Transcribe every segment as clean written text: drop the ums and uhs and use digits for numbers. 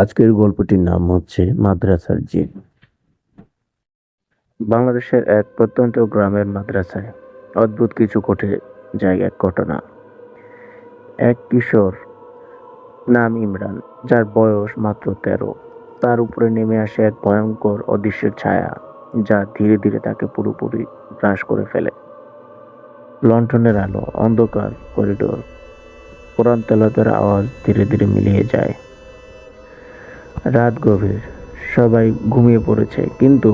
আজকের গল্পটির নাম হচ্ছে মাদ্রাসার জিন। বাংলাদেশের এক প্রত্যন্ত গ্রামের মাদ্রাসায় অদ্ভুত কিছু ঘটে যায়। এক ঘটনা, এক কিশোর নাম ইমরান, যার বয়স মাত্র 13। তার উপরে নেমে আসে এক ভয়ঙ্কর অদৃশ্যের ছায়া, যা ধীরে ধীরে তাকে পুরোপুরি গ্রাস করে ফেলে। লণ্ঠনের আলো, অন্ধকার করিডোর, কোরআন তেলাওয়াতের আওয়াজ ধীরে ধীরে মিলিয়ে যায়। রাত গভীর, সবাই ঘুমিয়ে পড়েছে, কিন্তু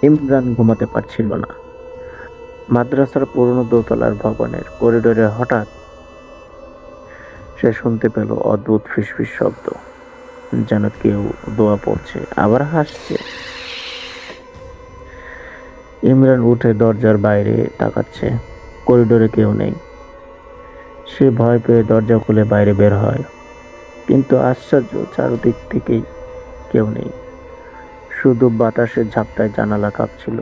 ইমরান ঘুমাতে পারছিল না। মাদ্রাসার পুরনো দোতলার ভবনের করিডোরে হঠাৎ সে শুনতে পেল অদ্ভুত ফিসফিস শব্দ, যেন কেউ দোয়া পড়ছে আবার হাসছে। ইমরান উঠে দরজার বাইরে তাকাচ্ছে, করিডোরে কেউ নেই। সে ভয় পেয়ে দরজা খুলে বাইরে বের হয়, কিন্তু আশ্চর্য, চারদিক থেকেই কেউ নেই, শুধু বাতাসের ঝাপটায় জানালা কাঁপছিল।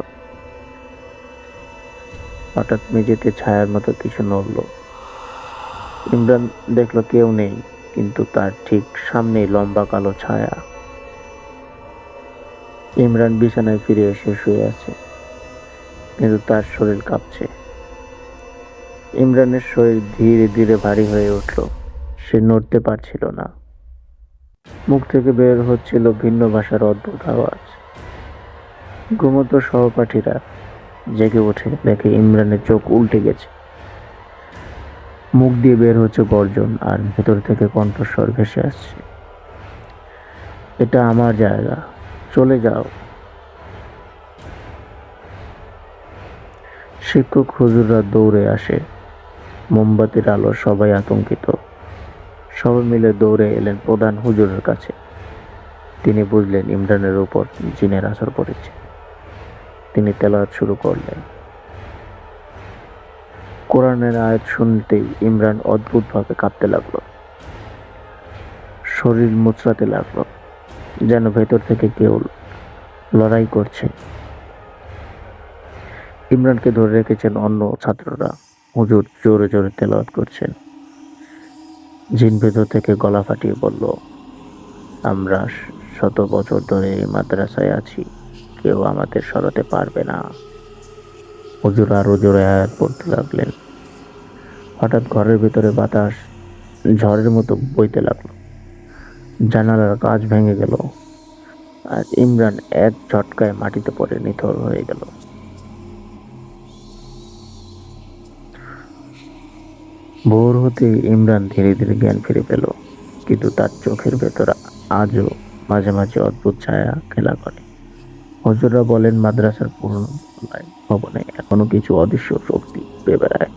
হঠাৎ মেঝেতে ছায়ার মতো কিছু নড়ল। ইমরান দেখলো কেউ নেই, কিন্তু তার ঠিক সামনেই লম্বা কালো ছায়া। ইমরান বিছানায় ফিরে এসে শুয়ে আছে, কিন্তু তার শরীর কাঁপছে। ইমরানের শরীর ধীরে ধীরে ভারী হয়ে উঠল। সে নড়তে পারছিল না। মুখ থেকে বের হচ্ছিল ভিন্ন ভাষার অদ্ভুত আওয়াজ। ঘুমন্ত সহপাঠীরা জেগে ওঠে, দেখে ইমরানের চোখ উল্টে গেছে। মুখ দিয়ে বের হচ্ছে গর্জন, আর ভেতর থেকে কণ্ঠস্বর ভেসে আসছে, এটা আমার জায়গা, চলে যাও। শিক্ষক হুজুররা দৌড়ে আসে, মোমবাতির আলো, সবাই আতঙ্কিত। সবাই মিলে দৌড়ে এলেন প্রধান হুজুরের কাছে। তিনি বুঝলেন ইমরানের উপর জিনের আসর পড়েছে। তিনি তেলাওয়াত শুরু করলেন। কোরআনের আয়াত শুনতেই ইমরান অদ্ভুতভাবে কাঁপতে লাগলো, শরীর মুচড়াতে লাগলো, যেন ভেতর থেকে কেউ লড়াই করছে। ইমরানকে ধরে রেখেছেন অন্য ছাত্ররা। হুজুর জোরে জোরে তেলাওয়াত করছেন। জিন ভেতর থেকে গলা ফাটিয়ে বলল, আমরা শত বছর ধরে এই মাদ্রাসায় আছি, কেউ আমাদের সরাতে পারবে না। হুজুর আরো জোরে আয়াত পড়তে লাগলেন। হঠাৎ ঘরের ভিতরে বাতাস ঝড়ের মতো বইতে লাগলো, জানালার কাঁচ ভেঙে গেল, আর ইমরান এক ঝটকায় মাটিতে পড়ে নিথর হয়ে গেল। ভোর হতে ইমরান ধীরে ধীরে জ্ঞান ফিরে পেল, কিন্তু তার চোখের ভেতর আজও মাঝে মাঝে অদ্ভুত ছায়া খেলা করে। হুজুররা বলেন মাদ্রাসার পুরনো ভবনে এখনো কিছু অদৃশ্য শক্তি ঘুরে বেড়ায়।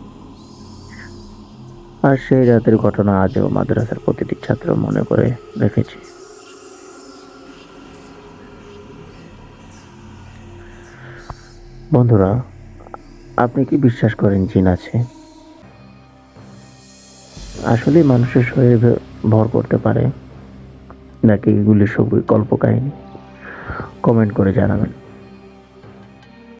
আর সেই রাতের ঘটনা আজও মাদ্রাসার প্রতিটি ছাত্র মনে করে রেখেছে। বন্ধুরা, আপনি কি বিশ্বাস করেন জিন আছে? আসলে মানুষের শরীরে ভর করতে পারে, নাকি এগুলি সবই কল্পকাহিনী? কমেন্ট করে জানাবেন।